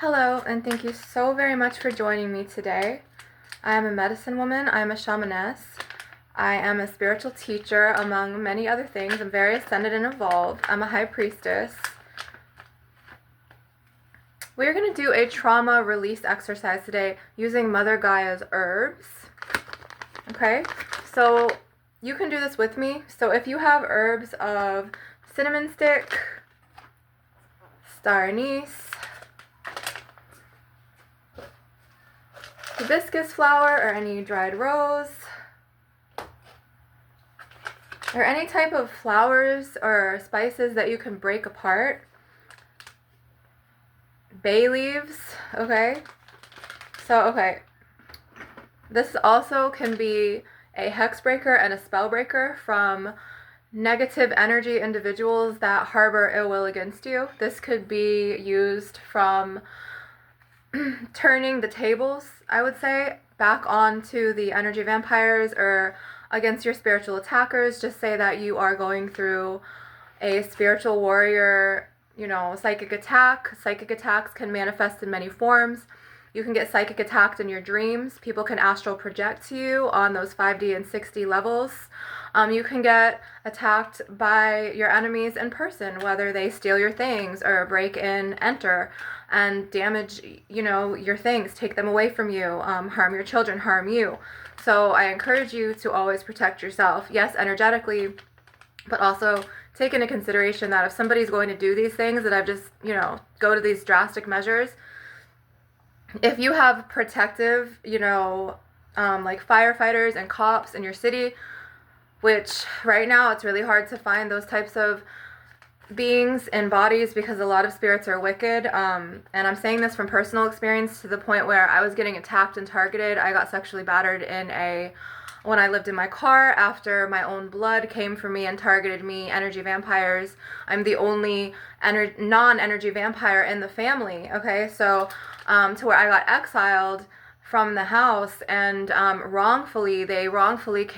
Hello, and thank you so very much for joining me today. I am a medicine woman, I am a shamaness, I am a spiritual teacher, among many other things. I'm very ascended and evolved. I'm a high priestess. We're going to do a trauma release exercise today using Mother Gaia's herbs. Okay, so you can do this with me. So if you have herbs of cinnamon stick, star anise, hibiscus flower, or any dried rose, or any type of flowers or spices that you can break apart, bay leaves, okay? This also can be a hex breaker and a spell breaker from negative energy individuals that harbor ill will against you. This could be used from turning the tables, I would say, back onto the energy vampires or against your spiritual attackers. Just say that you are going through a spiritual warrior, psychic attack. Psychic attacks can manifest in many forms. You can get psychic attacked in your dreams. People can astral project to you on those 5D and 6D levels. You can get attacked by your enemies in person, whether they steal your things or break in, enter, and damage, your things, take them away from you, harm your children, harm you. So I encourage you to always protect yourself. Yes, energetically, but also take into consideration that if somebody's going to do these things that I've just, go to these drastic measures, if you have protective, like firefighters and cops in your city, which right now it's really hard to find those types of beings in bodies because a lot of spirits are wicked. And I'm saying this from personal experience to the point where I was getting attacked and targeted. I got sexually battered when I lived in my car after my own blood came for me and targeted me, energy vampires. I'm the only non-energy vampire in the family, okay? So to where I got exiled from the house, and they wrongfully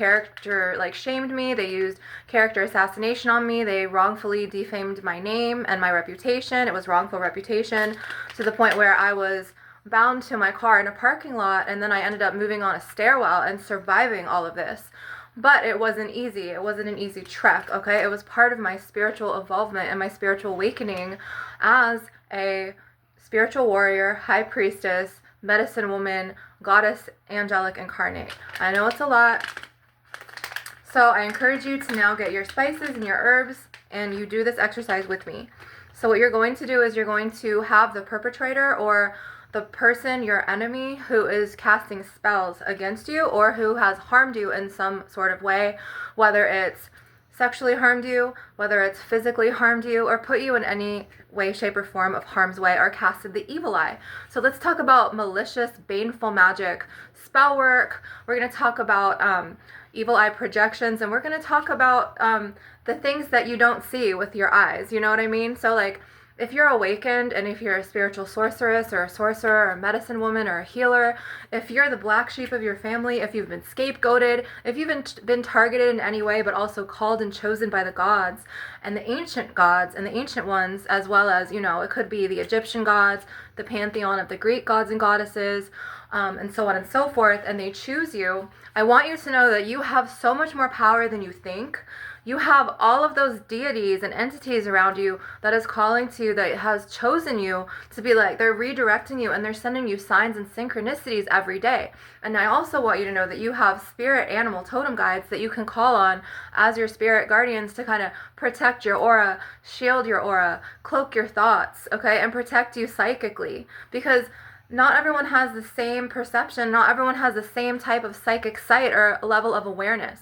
shamed me. They used character assassination on me. They wrongfully defamed my name and my reputation. It was wrongful reputation to the point where I was bound to my car in a parking lot, and then I ended up moving on a stairwell and surviving all of this. But it wasn't easy. It wasn't an easy trek, okay? It was part of my spiritual involvement and my spiritual awakening as a spiritual warrior, high priestess, medicine woman, goddess, angelic incarnate. I know it's a lot. So I encourage you to now get your spices and your herbs, and you do this exercise with me. So what you're going to do is you're going to have the perpetrator or the person, your enemy, who is casting spells against you or who has harmed you in some sort of way, whether it's sexually harmed you, whether it's physically harmed you, or put you in any way, shape, or form of harm's way, or casted the evil eye. So let's talk about malicious, baneful magic, spell work. We're going to talk about evil eye projections, and we're going to talk about the things that you don't see with your eyes. You know what I mean? So like, if you're awakened, and if you're a spiritual sorceress or a sorcerer or a medicine woman or a healer, if you're the black sheep of your family, if you've been scapegoated, if you've been targeted in any way, but also called and chosen by the gods and the ancient ones, as well as, it could be the Egyptian gods, the pantheon of the Greek gods and goddesses, and so on and so forth, and they choose you, I want you to know that you have so much more power than you think. You have all of those deities and entities around you that is calling to you, that has chosen you to be like, they're redirecting you and they're sending you signs and synchronicities every day. And I also want you to know that you have spirit animal totem guides that you can call on as your spirit guardians to kind of protect your aura, shield your aura, cloak your thoughts, okay, and protect you psychically. Because not everyone has the same perception, not everyone has the same type of psychic sight or level of awareness.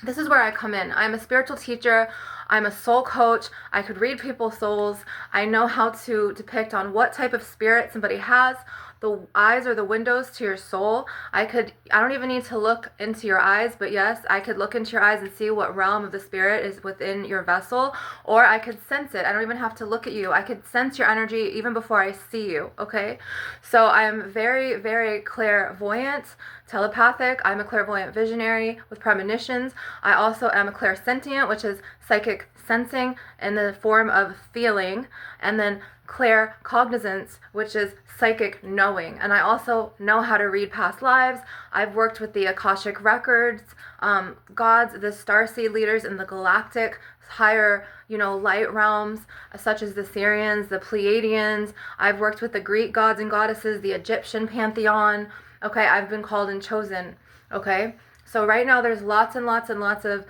This is where I come in. I'm a spiritual teacher. I'm a soul coach. I could read people's souls. I know how to depict on what type of spirit somebody has. The eyes are the windows to your soul. I don't even need to look into your eyes, but yes, I could look into your eyes and see what realm of the spirit is within your vessel, or I could sense it. I don't even have to look at you. I could sense your energy even before I see you, okay? So I am very, very clairvoyant, telepathic. I'm a clairvoyant visionary with premonitions. I also am clairsentient, which is psychic sensing in the form of feeling, and then claircognizance, which is psychic knowing. And I also know how to read past lives. I've worked with the Akashic records, gods, the starseed leaders in the galactic higher, light realms, such as the Syrians, the Pleiadians. I've worked with the Greek gods and goddesses, the Egyptian pantheon. Okay, I've been called and chosen. Okay, so right now there's lots and lots and lots of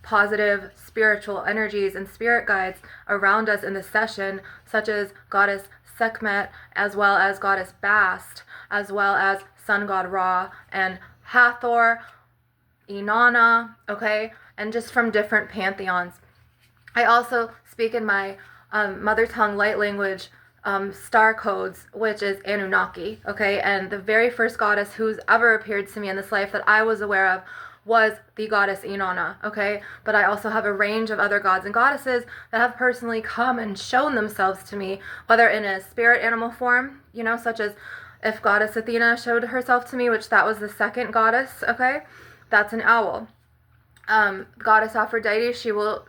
positive spiritual energies and spirit guides around us in this session, such as Goddess Sekhmet, as well as Goddess Bast, as well as Sun God Ra and Hathor, Inanna, okay, and just from different pantheons. I also speak in my mother tongue light language star codes, which is Anunnaki, okay, and the very first goddess who's ever appeared to me in this life that I was aware of was the goddess Inanna, okay, but I also have a range of other gods and goddesses that have personally come and shown themselves to me, whether in a spirit animal form, such as if Goddess Athena showed herself to me, which that was the second goddess, okay, that's an owl. Goddess Aphrodite, she will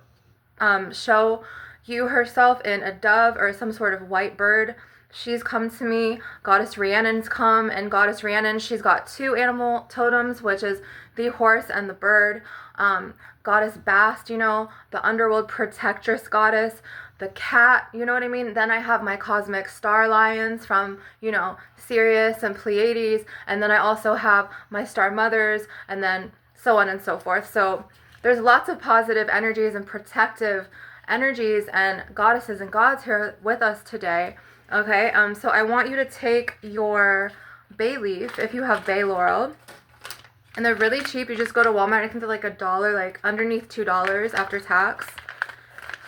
show you herself in a dove or some sort of white bird. She's come to me. Goddess Rhiannon's come, and Goddess Rhiannon, she's got two animal totems, which is the horse and the bird. Goddess Bast, the underworld protectress goddess, the cat, you know what I mean? Then I have my cosmic star lions from, Sirius and Pleiades, and then I also have my star mothers, and then so on and so forth. So there's lots of positive energies and protective energies and goddesses and gods here with us today. Okay, so I want you to take your bay leaf, if you have bay laurel, and they're really cheap. You just go to Walmart, I think they're like $1, like underneath $2 after tax.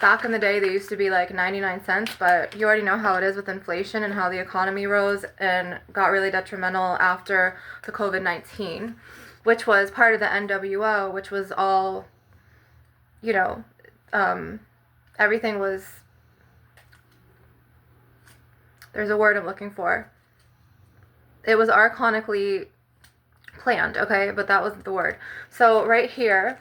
Back in the day, they used to be like 99 cents, but you already know how it is with inflation and how the economy rose and got really detrimental after the COVID-19, which was part of the NWO, which was all, everything was, there's a word I'm looking for. It was archonically planned, okay, but that wasn't the word. So right here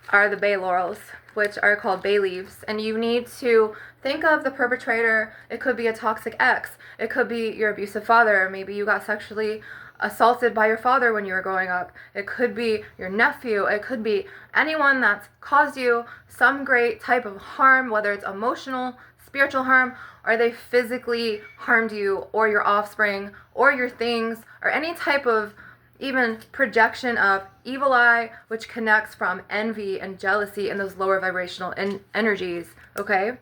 are the bay laurels, which are called bay leaves, and you need to think of the perpetrator. It could be a toxic ex, it could be your abusive father, maybe you got sexually assaulted by your father when you were growing up, it could be your nephew, it could be anyone that's caused you some great type of harm, whether it's emotional, spiritual harm, or they physically harmed you or your offspring or your things, or any type of even projection of evil eye, which connects from envy and jealousy and those lower vibrational energies, okay?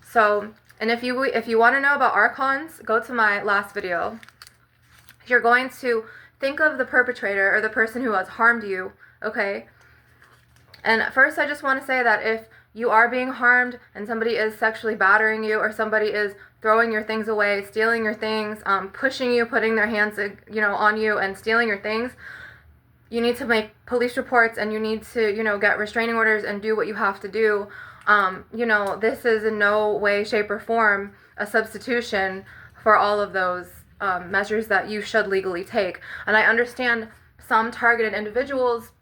So, and if you want to know about archons, go to my last video. You're going to think of the perpetrator or the person who has harmed you, okay? And first, I just want to say that if you are being harmed and somebody is sexually battering you, or somebody is throwing your things away, stealing your things, pushing you, putting their hands, on you and stealing your things, you need to make police reports and you need to, get restraining orders and do what you have to do. This is in no way, shape, or form a substitution for all of those measures that you should legally take. And I understand some targeted individuals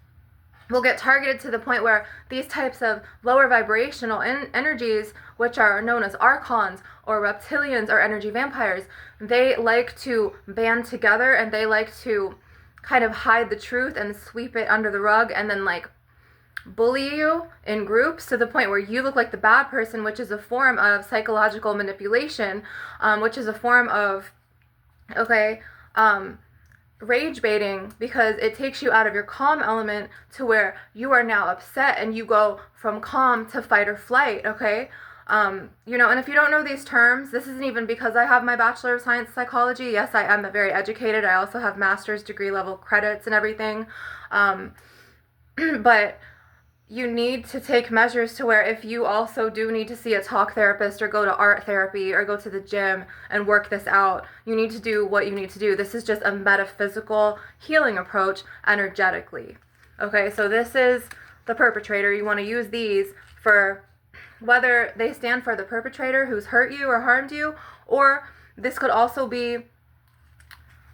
will get targeted to the point where these types of lower vibrational energies, which are known as archons or reptilians or energy vampires, they like to band together and they like to kind of hide the truth and sweep it under the rug and then like bully you in groups to the point where you look like the bad person, which is a form of psychological manipulation, which is a form of, rage baiting, because it takes you out of your calm element to where you are now upset and you go from calm to fight or flight, okay? And if you don't know these terms, this isn't even because I have my Bachelor of Science Psychology. Yes, I am very educated. I also have master's degree level credits and everything. But you need to take measures to where if you also do need to see a talk therapist or go to art therapy or go to the gym and work this out, you need to do what you need to do. This is just a metaphysical healing approach energetically. Okay, so this is the perpetrator. You want to use these for whether they stand for the perpetrator who's hurt you or harmed you, or this could also be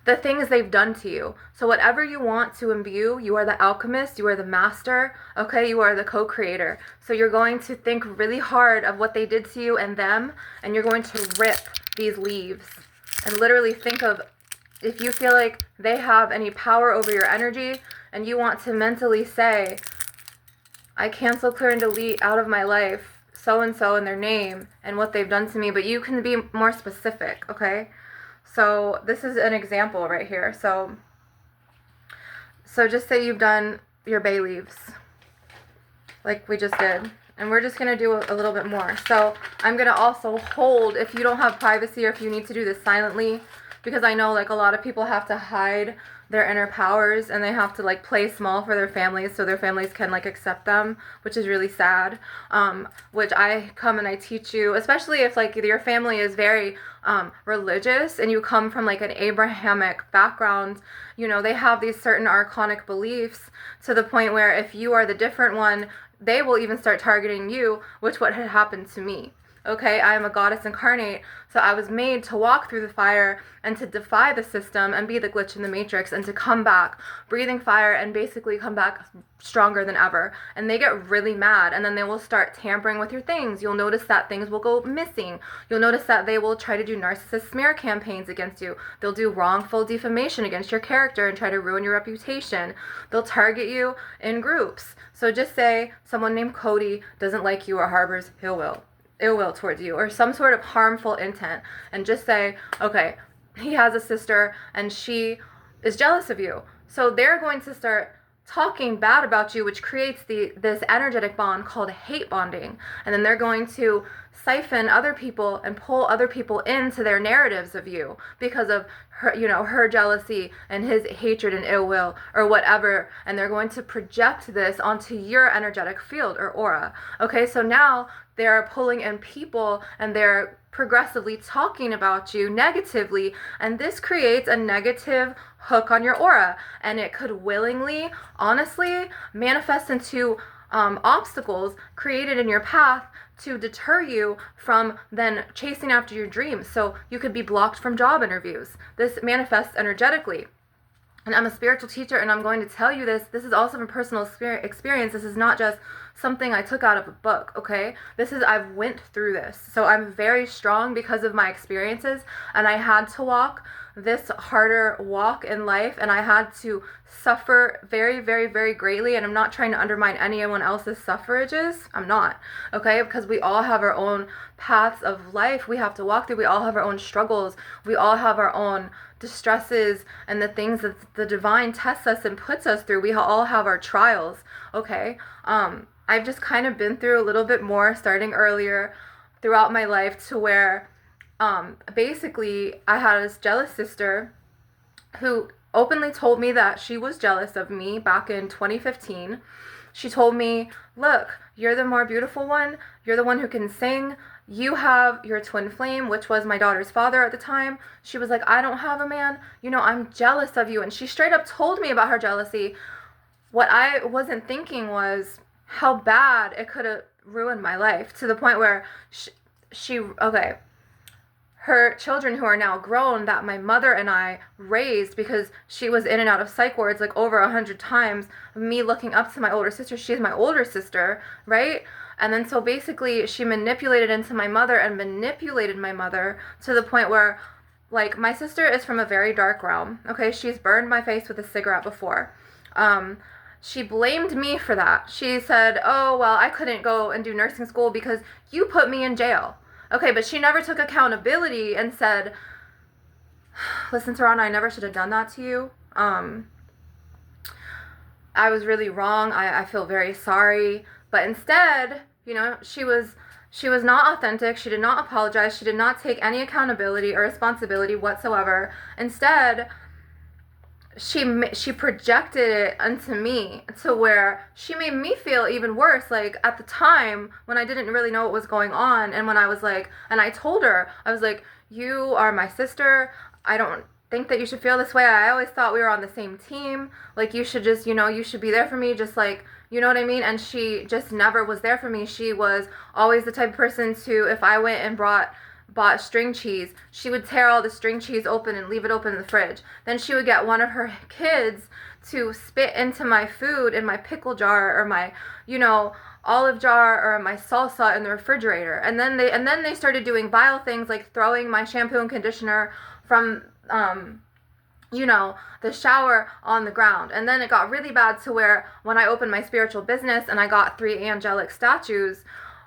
the things they've done to you. So whatever you want to imbue, you are the alchemist, you are the master, okay? You are the co-creator. So you're going to think really hard of what they did to you and them, and you're going to rip these leaves and literally think of, if you feel like they have any power over your energy and you want to mentally say, I cancel, clear, and delete out of my life so-and-so and their name and what they've done to me, but you can be more specific, okay? So this is an example right here. So just say you've done your bay leaves, like we just did. And we're just going to do a little bit more. So I'm going to also hold, if you don't have privacy or if you need to do this silently, because I know like a lot of people have to hide their inner powers and they have to like play small for their families so their families can like accept them, which is really sad. Which I come and I teach you, especially if like your family is very religious and you come from like an Abrahamic background, you know, they have these certain archonic beliefs to the point where if you are the different one, they will even start targeting you, which what had happened to me. Okay, I am a goddess incarnate, so I was made to walk through the fire and to defy the system and be the glitch in the matrix and to come back breathing fire and basically come back stronger than ever. And they get really mad and then they will start tampering with your things. You'll notice that things will go missing. You'll notice that they will try to do narcissist smear campaigns against you. They'll do wrongful defamation against your character and try to ruin your reputation. They'll target you in groups. So just say someone named Cody doesn't like you or harbors ill will towards you or some sort of harmful intent, and just say, okay, he has a sister and she is jealous of you. So they're going to start talking bad about you, which creates this energetic bond called hate bonding. And then they're going to siphon other people and pull other people into their narratives of you because of her, you know, her jealousy and his hatred and ill will or whatever. And they're going to project this onto your energetic field or aura. Okay, so now they're pulling in people and they're progressively talking about you negatively, and this creates a negative hook on your aura, and it could willingly, honestly, manifest into obstacles created in your path to deter you from then chasing after your dreams. So you could be blocked from job interviews. This manifests energetically. And I'm a spiritual teacher, and I'm going to tell you this. This is also from personal experience. This is not just something I took out of a book, okay? I've went through this. So I'm very strong because of my experiences, and I had to walk this harder walk in life, and I had to suffer very, very, very greatly. And I'm not trying to undermine anyone else's suffrages. I'm not, okay? Because we all have our own paths of life we have to walk through. We all have our own struggles. We all have our own distresses and the things that the divine tests us and puts us through. We all have our trials, okay? I've just kind of been through a little bit more starting earlier throughout my life to where basically I had this jealous sister who openly told me that she was jealous of me back in 2015. She told me, look, you're the more beautiful one. You're the one who can sing. You have your twin flame, which was my daughter's father at the time. She was like, I don't have a man. You know, I'm jealous of you. And she straight up told me about her jealousy. What I wasn't thinking was how bad it could have ruined my life to the point where her children who are now grown that my mother and I raised, because she was in and out of psych wards like over 100 times, me looking up to my older sister. She's my older sister, right? And then so basically she manipulated into my mother and manipulated my mother to the point where, like, my sister is from a very dark realm, okay? She's burned my face with a cigarette before. She blamed me for that. She said, oh, well, I couldn't go and do nursing school because you put me in jail. Okay, but she never took accountability and said, listen, Tarana, I never should have done that to you. I was really wrong. I feel very sorry. But instead, you know, she was not authentic. She did not apologize. She did not take any accountability or responsibility whatsoever. Instead, she projected it onto me to where she made me feel even worse. Like, at the time when I didn't really know what was going on, and when I was like, and I told her, I was like, you are my sister. I don't think that you should feel this way. I always thought we were on the same team. Like, you should just, you know, you should be there for me, just like, you know what I mean? And she just never was there for me. She was always the type of person to, if I went and brought bought string cheese, she would tear all the string cheese open and leave it open in the fridge. Then she would get one of her kids to spit into my food in my pickle jar or my, olive jar or my salsa in the refrigerator. And then they started doing vile things like throwing my shampoo and conditioner from the shower on the ground. And then it got really bad to where when I opened my spiritual business and I got 3 angelic statues,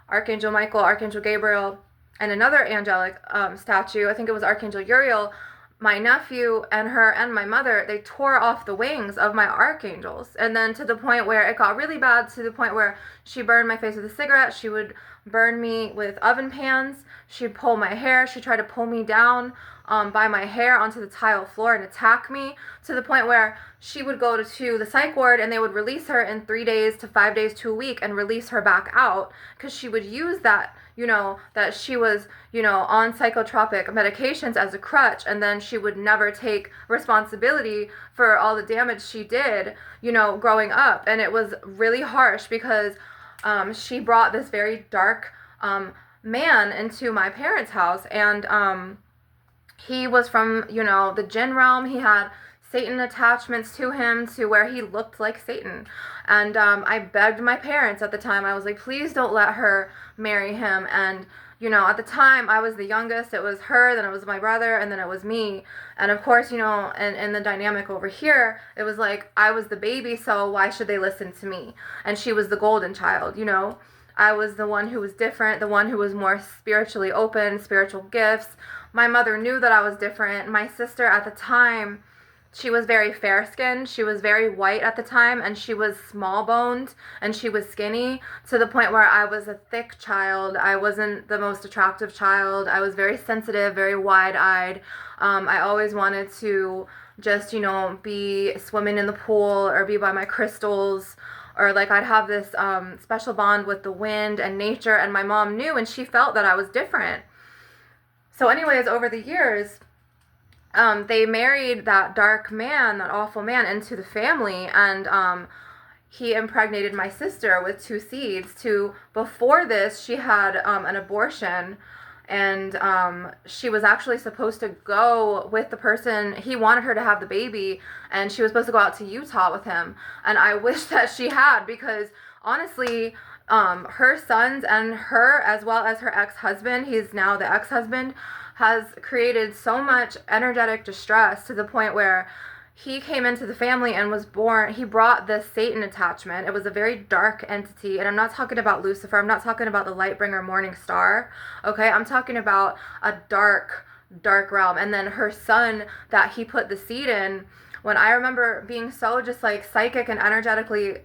Archangel Michael, Archangel Gabriel, and another angelic statue, I think it was Archangel Uriel, my nephew and her and my mother, they tore off the wings of my archangels. And then to the point where it got really bad, to the point where she burned my face with a cigarette. She would burn me with oven pans. She'd pull my hair. She'd try to pull me down by my hair onto the tile floor and attack me, to the point where she would go to the psych ward and they would release her in 3 days to 5 days to a week and release her back out, because she would use that, that she was, on psychotropic medications as a crutch, and then she would never take responsibility for all the damage she did, growing up. And it was really harsh because she brought this very dark man into my parents' house, and he was from, the jinn realm. He had Satan attachments to him, to where he looked like Satan. And I begged my parents at the time. I was like, please don't let her marry him. And, at the time I was the youngest. It was her, then it was my brother, and then it was me. And of course, and the dynamic over here, it was like I was the baby, so why should they listen to me? And she was the golden child, I was the one who was different, the one who was more spiritually open, spiritual gifts. My mother knew that I was different. My sister at the time, she was very fair-skinned. She was very white at the time, and she was small-boned, and she was skinny, to the point where I was a thick child. I wasn't the most attractive child. I was very sensitive, very wide-eyed. I always wanted to just, be swimming in the pool or be by my crystals, or like I'd have this special bond with the wind and nature, and my mom knew, and she felt that I was different. So anyways, over the years, they married that dark man, that awful man, into the family, and he impregnated my sister with 2 seeds. Before this, she had an abortion, and she was actually supposed to go with the person. He wanted her to have the baby, and she was supposed to go out to Utah with him. And I wish that she had, because honestly, her sons and her, as well as her ex-husband, he's now the ex-husband, has created so much energetic distress, to the point where he came into the family and was born. He brought this Satan attachment. It was a very dark entity, and I'm not talking about Lucifer. I'm not talking about the light bringer morning star. Okay, I'm talking about a dark realm. And then her son that he put the seed in, when I remember being so just like psychic and energetically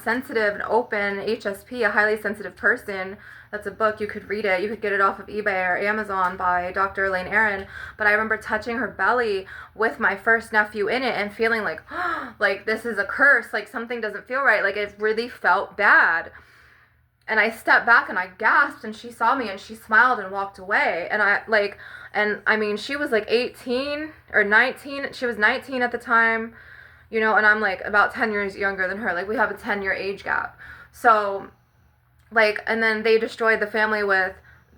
sensitive and open, HSP, a highly sensitive person. That's a book. You could read it. You could get it off of eBay or Amazon by Dr. Elaine Aron. But I remember touching her belly with my first nephew in it and feeling like, like this is a curse. Like something doesn't feel right. Like it really felt bad. And I stepped back and I gasped, and she saw me and she smiled and walked away. And I mean, she was like 18 or 19. She was 19 at the time, and I'm like about 10 years younger than her. Like we have a 10-year age gap. So and then they destroyed the family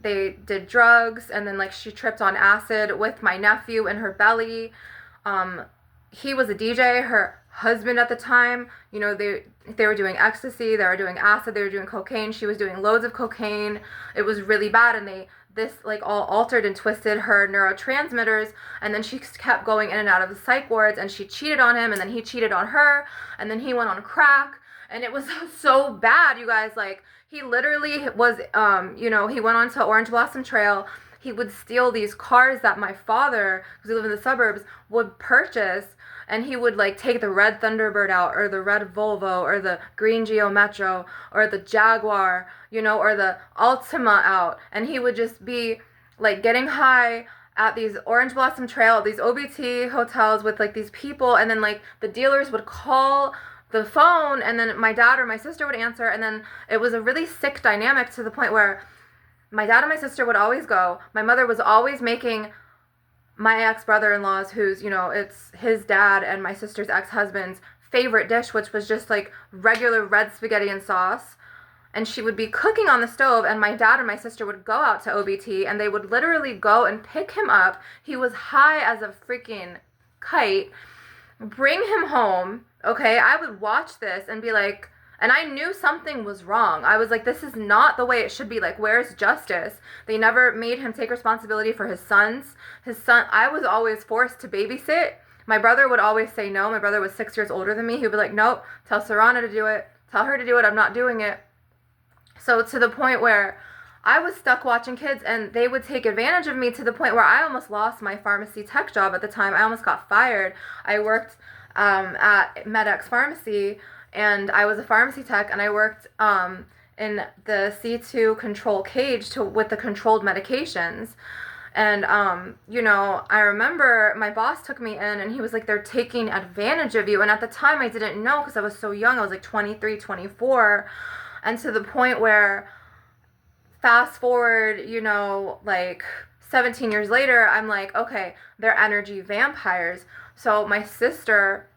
they did drugs, and then she tripped on acid with my nephew in her belly. He was a DJ. Her husband at the time, they were doing ecstasy, they were doing acid, they were doing cocaine. She was doing loads of cocaine. It was really bad, and this all altered and twisted her neurotransmitters, and then she kept going in and out of the psych wards, and she cheated on him, and then he cheated on her, and then he went on crack, and it was so bad, you guys. He literally was, he went on to Orange Blossom Trail. He would steal these cars that my father, because we live in the suburbs, would purchase, and he would take the red Thunderbird out, or the red Volvo, or the green Geo Metro, or the Jaguar, or the Altima out, and he would just be getting high at these Orange Blossom Trail, these OBT hotels with these people, and then the dealers would call the phone, and then my dad or my sister would answer, and then it was a really sick dynamic, to the point where my dad and my sister would always go. My mother was always making my ex-brother-in-law's, who's, it's his dad and my sister's ex-husband's favorite dish, which was just regular red spaghetti and sauce. and she would be cooking on the stove, and my dad and my sister would go out to OBT, and they would literally go and pick him up. He was high as a freaking kite, bring him home. Okay, I would watch this and be like, and I knew something was wrong. I was like, this is not the way it should be. Like, where's justice? They never made him take responsibility for his sons. His son, I was always forced to babysit. My brother would always say no. My brother was 6 years older than me. He would be like, nope, tell Serrana to do it. Tell her to do it. I'm not doing it. So to the point where I was stuck watching kids, and they would take advantage of me to the point where I almost lost my pharmacy tech job at the time. I almost got fired. I worked at MedX Pharmacy, and I was a pharmacy tech, and I worked in the C2 control cage with the controlled medications. And, I remember my boss took me in, and he was like, they're taking advantage of you. And at the time, I didn't know because I was so young. I was like 23, 24. And to the point where, fast forward, like 17 years later, I'm like, okay, they're energy vampires. So my sister,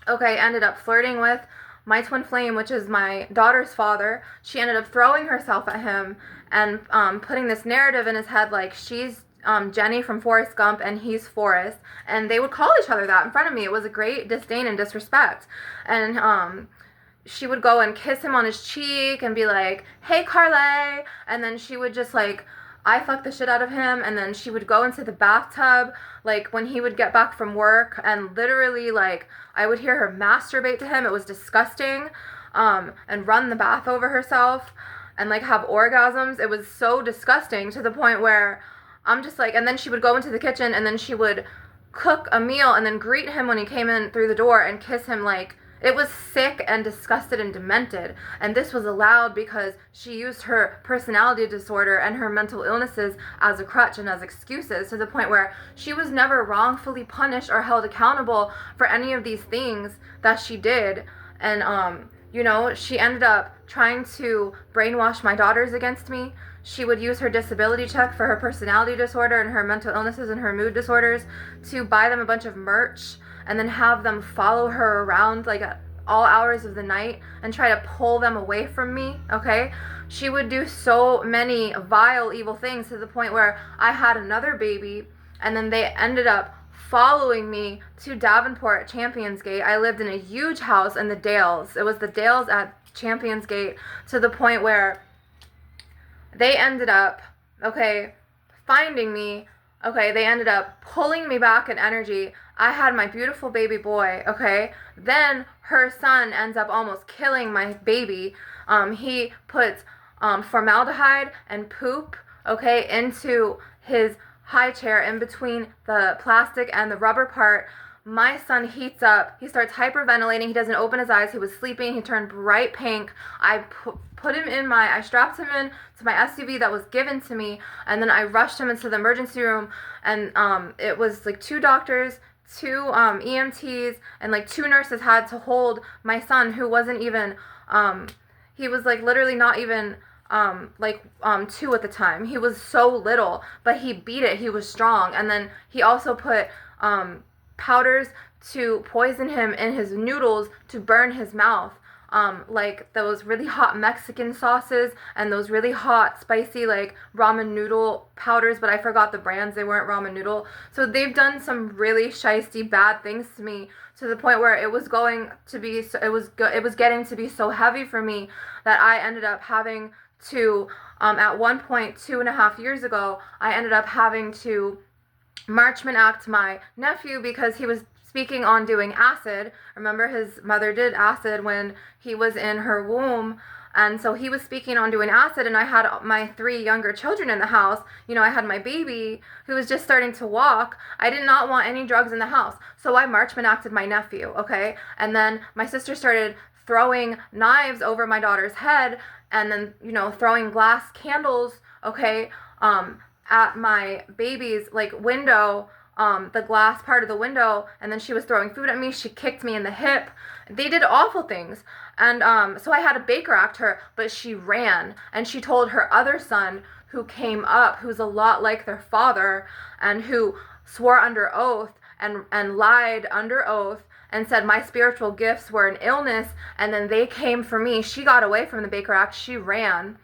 ended up flirting with my twin flame, which is my daughter's father. She ended up throwing herself at him and putting this narrative in his head like she's Jenny from Forrest Gump and he's Forrest. And they would call each other that in front of me. It was a great disdain and disrespect. And she would go and kiss him on his cheek and be like, hey, Carly. And then she would just like, I fucked the shit out of him. And then she would go into the bathtub, like when he would get back from work, and literally like I would hear her masturbate to him. It was disgusting. And run the bath over herself and like have orgasms. It was so disgusting to the point where I'm just like, and then she would go into the kitchen and then she would cook a meal and then greet him when he came in through the door and kiss him. Like, it was sick and disgusted and demented. And this was allowed because she used her personality disorder and her mental illnesses as a crutch and as excuses, to the point where she was never wrongfully punished or held accountable for any of these things that she did. And, she ended up trying to brainwash my daughters against me. She would use her disability check for her personality disorder and her mental illnesses and her mood disorders to buy them a bunch of merch and then have them follow her around like at all hours of the night and try to pull them away from me, okay? She would do so many vile, evil things to the point where I had another baby, and then they ended up following me to Davenport at Champions Gate. I lived in a huge house in the Dales. It was the Dales at Champions Gate, to the point where they ended up, finding me. They ended up pulling me back in energy. I had my beautiful baby boy, Then her son ends up almost killing my baby. He puts formaldehyde and poop, into his high chair in between the plastic and the rubber part. My son heats up. He starts hyperventilating. He doesn't open his eyes. He was sleeping. He turned bright pink. I strapped him in to my SUV that was given to me, and then I rushed him into the emergency room, and it was like 2 doctors, 2 EMTs, and like 2 nurses had to hold my son, who wasn't even, he was like literally not even 2 at the time. He was so little, but he beat it. He was strong. And then he also put powders to poison him in his noodles to burn his mouth. Like those really hot Mexican sauces and those really hot spicy like ramen noodle powders, but I forgot the brands. They weren't ramen noodle. So they've done some really shiesty bad things to me, to the point where it was getting to be so heavy for me that I ended up having to at one point 2.5 years ago, I ended up having to Marchman Act my nephew because he was speaking on doing acid. Remember, his mother did acid when he was in her womb. And so he was speaking on doing acid, and I had my 3 younger children in the house. I had my baby who was just starting to walk. I did not want any drugs in the house. So I Marchman Acted my nephew, And then my sister started throwing knives over my daughter's head, and then, throwing glass candles, at my baby's, window, the glass part of the window, and then she was throwing food at me. She kicked me in the hip. They did awful things. And so I had to Baker Act her, but she ran, and she told her other son, who came up, who's a lot like their father, and who swore under oath and lied under oath and said my spiritual gifts were an illness, and then they came for me. She got away from the Baker Act. She ran.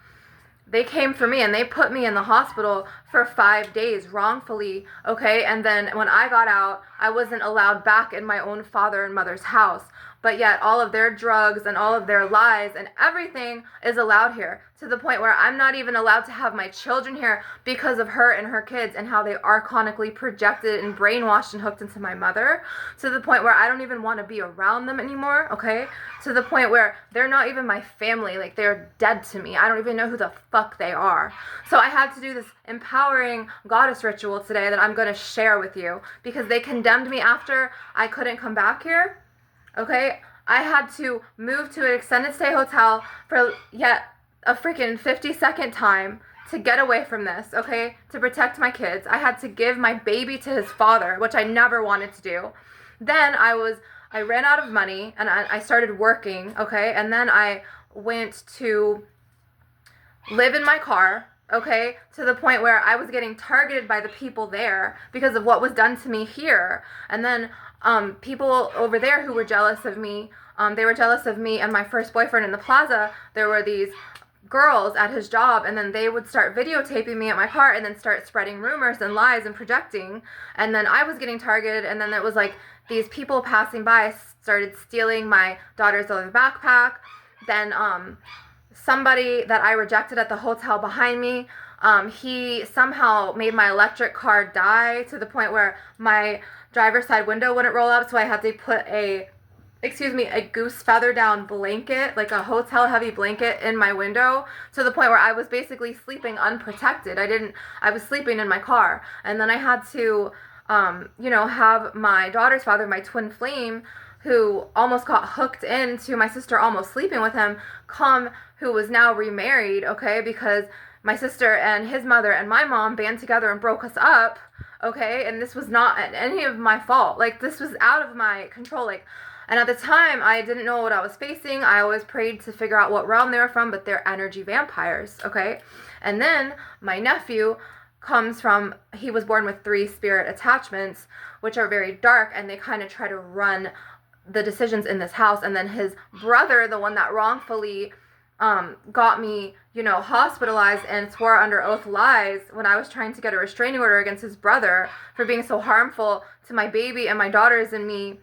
They came for me and they put me in the hospital for 5 days wrongfully, okay? And then when I got out, I wasn't allowed back in my own father and mother's house. But yet all of their drugs and all of their lies and everything is allowed here, to the point where I'm not even allowed to have my children here because of her and her kids and how they archonically projected and brainwashed and hooked into my mother, to the point where I don't even want to be around them anymore, okay? To the point where they're not even my family. Like, they're dead to me. I don't even know who the fuck they are. So I had to do this empowering goddess ritual today that I'm going to share with you, because they condemned me after I couldn't come back here. Okay, I had to move to an extended stay hotel for yet a freaking 50-second time to get away from this, okay, to protect my kids. I had to give my baby to his father, which I never wanted to do. Then I ran out of money and I started working, okay, and then I went to live in my car, okay, to the point where I was getting targeted by the people there because of what was done to me here. And then people over there who were jealous of me, they were jealous of me and my first boyfriend in the plaza. There were these girls at his job, and then they would start videotaping me at my car and then start spreading rumors and lies and projecting. And then I was getting targeted, and then it was like these people passing by started stealing my daughter's other backpack. Then somebody that I rejected at the hotel behind me, he somehow made my electric car die, to the point where my driver's side window wouldn't roll up, so I had to put a goose feather down blanket, like a hotel heavy blanket, in my window, to the point where I was basically sleeping unprotected. I was sleeping in my car. And then I had to, have my daughter's father, my twin flame, who almost got hooked into my sister almost sleeping with him, who was now remarried, okay, because my sister and his mother and my mom band together and broke us up, okay, and this was not any of my fault. Like, this was out of my control. Like, and at the time, I didn't know what I was facing. I always prayed to figure out what realm they were from, but they're energy vampires, okay? And then my nephew he was born with 3 spirit attachments, which are very dark, and they kind of try to run the decisions in this house. And then his brother, the one that wrongfully got me, hospitalized and swore under oath lies when I was trying to get a restraining order against his brother for being so harmful to my baby and my daughters and me.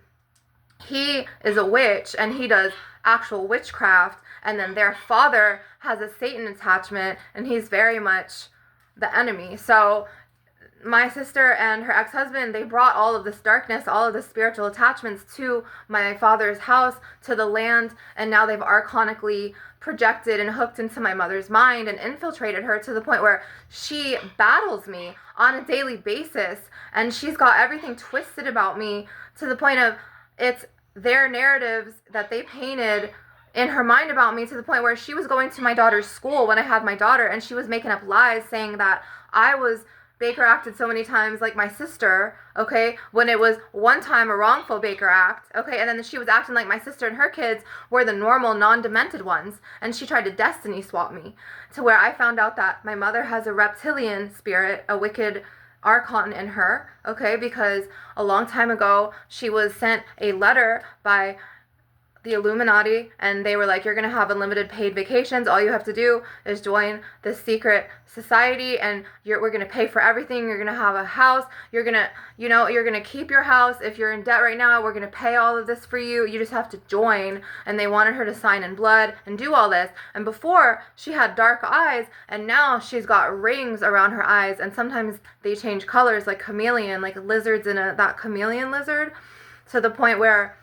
He is a witch, and he does actual witchcraft. And then their father has a Satan attachment, and he's very much the enemy. So my sister and her ex-husband, they brought all of this darkness, all of the spiritual attachments to my father's house, to the land, and now they've archonically projected and hooked into my mother's mind and infiltrated her, to the point where she battles me on a daily basis, and she's got everything twisted about me, to the point of it's their narratives that they painted in her mind about me, to the point where she was going to my daughter's school when I had my daughter, and she was making up lies saying that I was Baker acted so many times like my sister, okay, when it was one time a wrongful Baker act, okay, and then she was acting like my sister and her kids were the normal, non-demented ones, and she tried to destiny swap me, to where I found out that my mother has a reptilian spirit, a wicked archon in her, okay, because a long time ago she was sent a letter by the Illuminati, and they were like, you're going to have unlimited paid vacations. All you have to do is join this secret society, and we're going to pay for everything. You're going to have a house. You're going to, you're going to keep your house. If you're in debt right now, we're going to pay all of this for you. You just have to join. And they wanted her to sign in blood and do all this. And before, she had dark eyes, and now she's got rings around her eyes, and sometimes they change colors, like chameleon, like lizards in that chameleon lizard, to the point where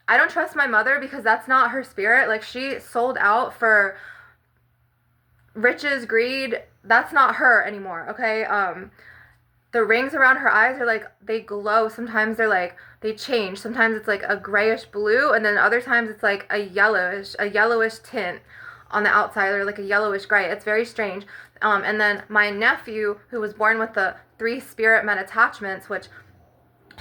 I don't trust my mother, because that's not her spirit. Like, she sold out for riches, greed. That's not her anymore, okay? The rings around her eyes are like, they glow. Sometimes they're like, they change. Sometimes it's like a grayish blue, and then other times it's like a yellowish tint on the outside, or like a yellowish gray. It's very strange. And then my nephew, who was born with the 3 spirit men attachments, which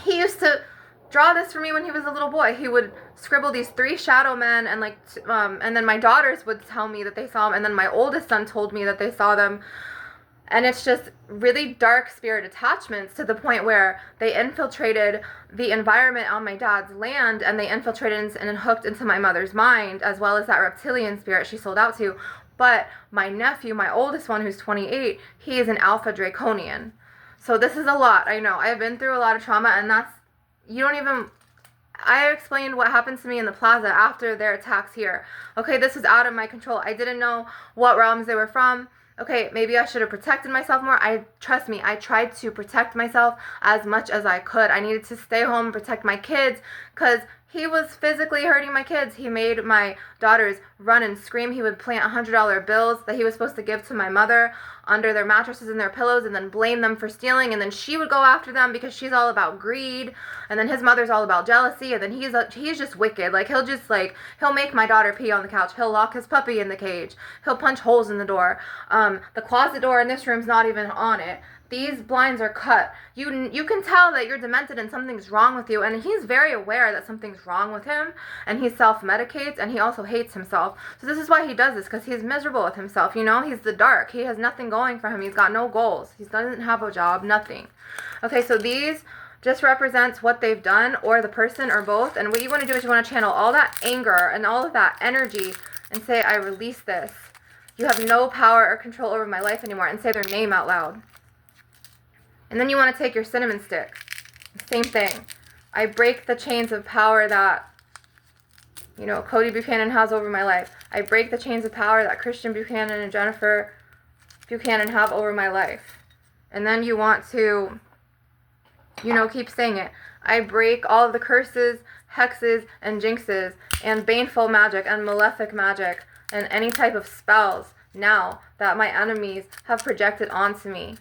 he used to draw this for me when he was a little boy. He would scribble these 3 shadow men, and and then my daughters would tell me that they saw them, and then my oldest son told me that they saw them. And it's just really dark spirit attachments to the point where they infiltrated the environment on my dad's land, and they infiltrated and hooked into my mother's mind, as well as that reptilian spirit she sold out to. But my nephew, my oldest one, who's 28, he is an alpha draconian. So this is a lot. I know. I've been through a lot of trauma, and that's, you don't even, I explained what happened to me in the plaza after their attacks here. Okay, this was out of my control. I didn't know what realms they were from. Okay, maybe I should have protected myself more. Trust me, I tried to protect myself as much as I could. I needed to stay home and protect my kids, because he was physically hurting my kids. He made my daughters run and scream. He would plant $100 bills that he was supposed to give to my mother under their mattresses and their pillows, and then blame them for stealing, and then she would go after them because she's all about greed, and then his mother's all about jealousy, and then he's just wicked. Like, he'll make my daughter pee on the couch. He'll lock his puppy in the cage. He'll punch holes in the door. The closet door in this room's not even on it. These blinds are cut. You can tell that you're demented and something's wrong with you, and he's very aware that something's wrong with him, and he self-medicates, and he also hates himself. So this is why he does this, because he's miserable with himself. You know, he's the dark. He has nothing going for him. He's got no goals. He doesn't have a job, nothing. Okay, so these just represents what they've done, or the person, or both. And what you want to do is you want to channel all that anger and all of that energy and say, I release this. You have no power or control over my life anymore, and say their name out loud. And then you want to take your cinnamon stick. Same thing. I break the chains of power that, Cody Buchanan has over my life. I break the chains of power that Christian Buchanan and Jennifer Buchanan have over my life. And then you want to, keep saying it. I break all of the curses, hexes, and jinxes, and baneful magic, and malefic magic, and any type of spells now that my enemies have projected onto me.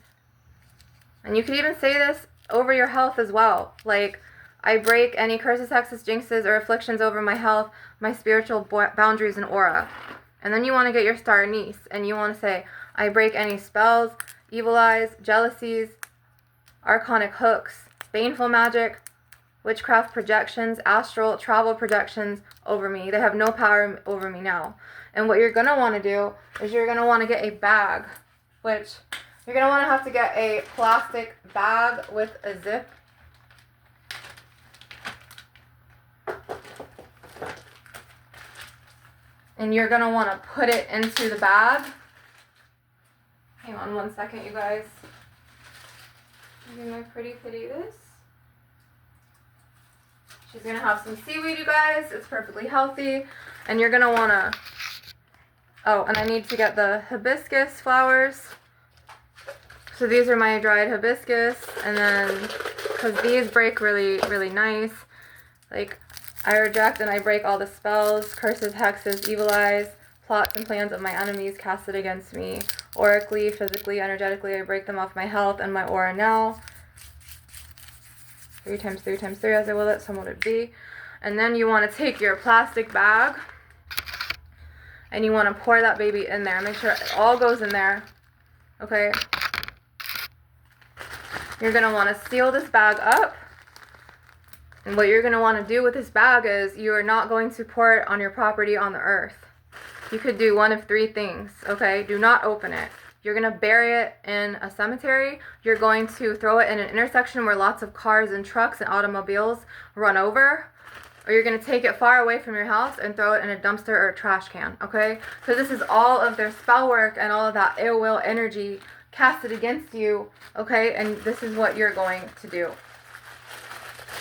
And you could even say this over your health as well. Like, I break any curses, hexes, jinxes, or afflictions over my health, my spiritual boundaries, and aura. And then you want to get your star anise, and you want to say, I break any spells, evil eyes, jealousies, archonic hooks, baneful magic, witchcraft projections, astral travel projections over me. They have no power over me now. And what you're going to want to do is you're going to want to get a bag, which you're going to have to get a plastic bag with a zip. And you're going to want to put it into the bag. Hang on 1 second, you guys. Give my pretty kitty this. She's going to have some seaweed, you guys. It's perfectly healthy. And you're going to want to... Oh, and I need to get the hibiscus flowers. So these are my dried hibiscus, and then, because these break really, really nice, like, I reject and I break all the spells, curses, hexes, evil eyes, plots and plans of my enemies casted against me, aurically, physically, energetically. I break them off my health and my aura now. 3 times 3 times 3, as I will it, so would it be. And then you want to take your plastic bag, and you want to pour that baby in there. Make sure it all goes in there, okay? You're going to want to seal this bag up. And what you're going to want to do with this bag is you are not going to pour it on your property on the earth. You could do one of 3 things, okay? Do not open it. You're going to bury it in a cemetery. You're going to throw it in an intersection where lots of cars and trucks and automobiles run over. Or you're going to take it far away from your house and throw it in a dumpster or a trash can, okay? So this is all of their spell work and all of that ill will energy casted against you, okay? And this is what you're going to do.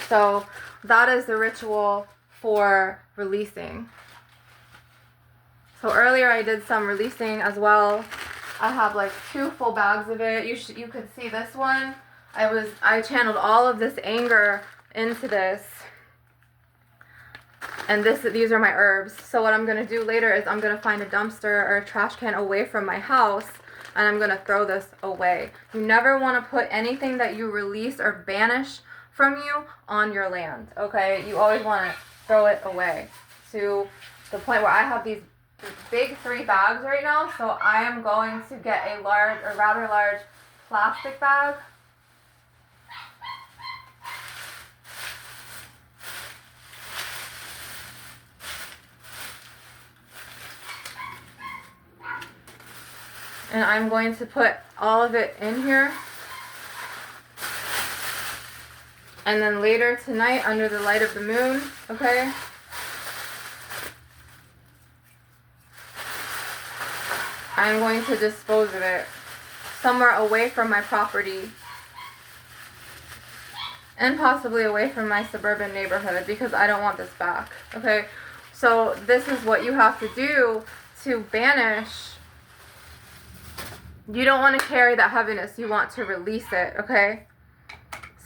So that is the ritual for releasing. So earlier I did some releasing as well. I have like 2 full bags of it. You could see this one. I channeled all of this anger into this. And these are my herbs. So what I'm going to do later is I'm going to find a dumpster or a trash can away from my house, and I'm going to throw this away. You never want to put anything that you release or banish from you on your land, okay? You always want to throw it away, to the point where I have these big 3 bags right now. So I am going to get a rather large plastic bag. And I'm going to put all of it in here. And then later tonight, under the light of the moon, okay? I'm going to dispose of it somewhere away from my property. And possibly away from my suburban neighborhood, because I don't want this back, okay? So this is what you have to do to banish. You don't want to carry that heaviness. You want to release it, okay?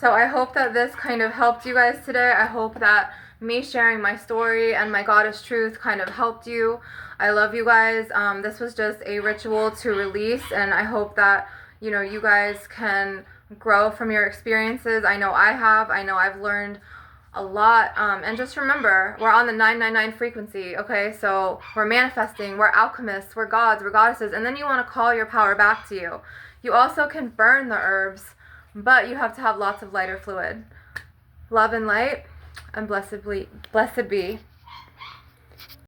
So I hope that this kind of helped you guys today. I hope that me sharing my story and my goddess truth kind of helped you. I love you guys. This was just a ritual to release, and I hope that, you know, you guys can grow from your experiences. I know I have. I know I've learned a lot. And just remember, we're on the 999 frequency, okay? So we're manifesting, we're alchemists, we're gods, we're goddesses, and then you want to call your power back to you. You also can burn the herbs, but you have to have lots of lighter fluid. Love and light, and blessed be.